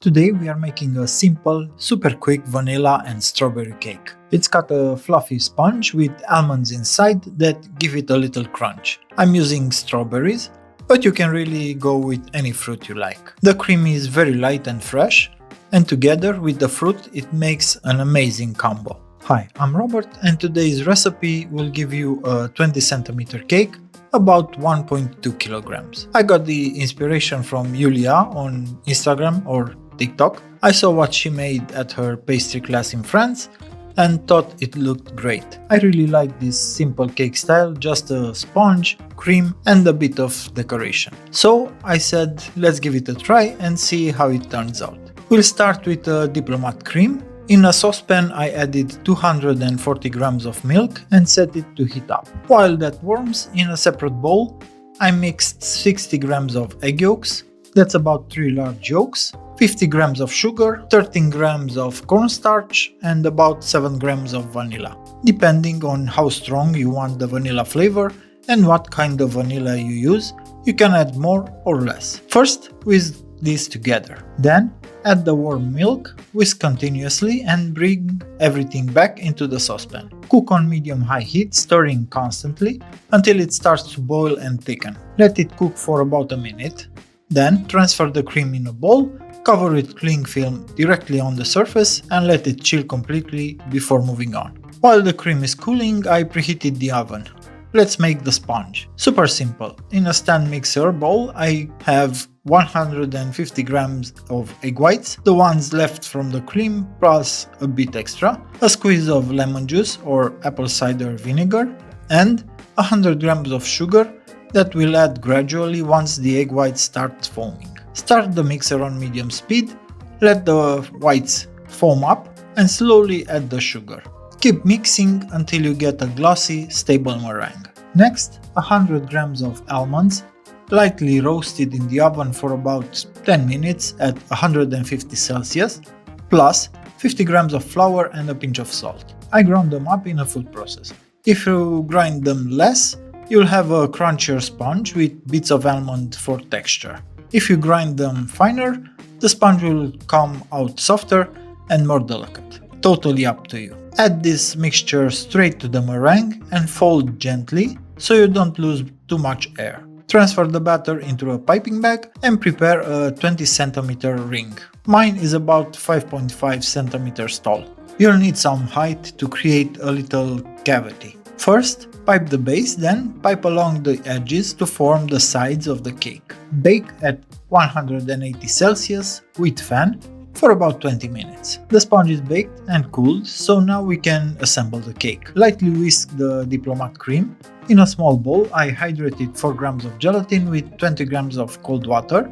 Today we are making a simple, super quick vanilla and strawberry cake. It's got a fluffy sponge with almonds inside that give it a little crunch. I'm using strawberries, but you can really go with any fruit you like. The cream is very light and fresh, and together with the fruit it makes an amazing combo. Hi, I'm Robert, and today's recipe will give you a 20 centimeter cake about 1.2 kilograms. I got the inspiration from Julia on Instagram or TikTok. I saw what she made at her pastry class in France and thought it looked great. I really like this simple cake style, just a sponge, cream and a bit of decoration. So I said let's give it a try and see how it turns out. We'll start with a diplomat cream. In a saucepan I added 240 grams of milk and set it to heat up. While that warms, in a separate bowl I mixed 60 grams of egg yolks, that's about 3 large yolks, 50 grams of sugar, 13 grams of cornstarch and about 7 grams of vanilla. Depending on how strong you want the vanilla flavor and what kind of vanilla you use, you can add more or less. First, whisk these together. Then, add the warm milk, whisk continuously and bring everything back into the saucepan. Cook on medium-high heat, stirring constantly until it starts to boil and thicken. Let it cook for about a minute. Then, transfer the cream in a bowl, cover with cling film directly on the surface and let it chill completely before moving on. While the cream is cooling, I preheated the oven. Let's make the sponge. Super simple. In a stand mixer bowl, I have 150 grams of egg whites, the ones left from the cream plus a bit extra, a squeeze of lemon juice or apple cider vinegar, and 100 grams of sugar that we'll add gradually once the egg whites start foaming. Start the mixer on medium speed, let the whites foam up and slowly add the sugar. Keep mixing until you get a glossy, stable meringue. Next, 100 grams of almonds, lightly roasted in the oven for about 10 minutes at 150 Celsius, plus 50 grams of flour and a pinch of salt. I ground them up in a food processor. If you grind them less, you'll have a crunchier sponge with bits of almond for texture. If you grind them finer, the sponge will come out softer and more delicate. Totally up to you. Add this mixture straight to the meringue and fold gently so you don't lose too much air. Transfer the batter into a piping bag and prepare a 20 centimeter ring. Mine is about 5.5 centimeters tall. You'll need some height to create a little cavity. First, pipe the base, then pipe along the edges to form the sides of the cake. Bake at 180 Celsius with fan for about 20 minutes. The sponge is baked and cooled, so now we can assemble the cake. Lightly whisk the diplomat cream. In a small bowl, I hydrated 4 grams of gelatin with 20 grams of cold water,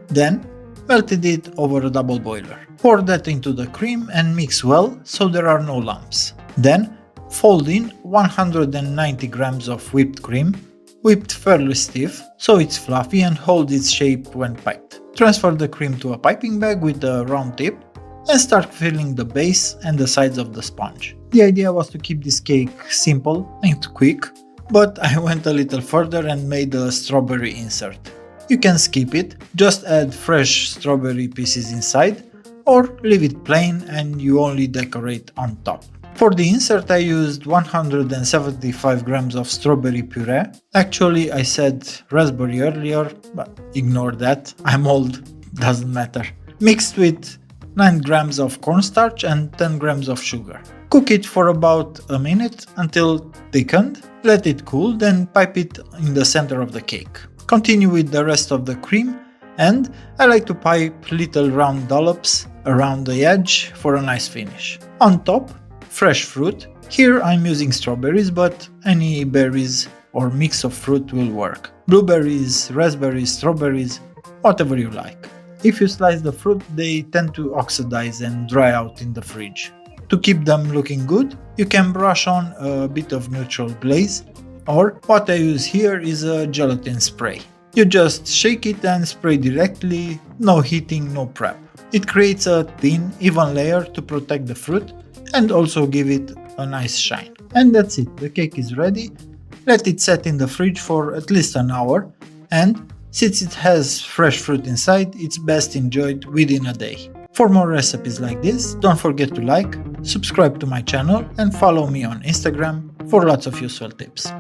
then melted it over a double boiler. Pour that into the cream and mix well so there are no lumps. Then, fold in 190 grams of whipped cream, whipped fairly stiff so it's fluffy and holds its shape when piped. Transfer the cream to a piping bag with a round tip and start filling the base and the sides of the sponge. The idea was to keep this cake simple and quick, but I went a little further and made a strawberry insert. You can skip it, just add fresh strawberry pieces inside, or leave it plain and you only decorate on top. For the insert I used 175 grams of strawberry puree. Actually I said raspberry earlier, but ignore that, I'm old, doesn't matter. Mixed with 9 grams of cornstarch and 10 grams of sugar. Cook it for about a minute until thickened, let it cool, then pipe it in the center of the cake. Continue with the rest of the cream and I like to pipe little round dollops around the edge for a nice finish. On top, fresh fruit. Here I'm using strawberries, but any berries or mix of fruit will work. Blueberries, raspberries, strawberries, whatever you like. If you slice the fruit, they tend to oxidize and dry out in the fridge. To keep them looking good, you can brush on a bit of neutral glaze, or what I use here is a gelatin spray. You just shake it and spray directly, no heating, no prep. It creates a thin, even layer to protect the fruit and also give it a nice shine. And that's it, the cake is ready. Let it set in the fridge for at least an hour and Since it has fresh fruit inside, it's best enjoyed within a day. For more recipes like this, don't forget to like, subscribe to my channel and follow me on Instagram for lots of useful tips.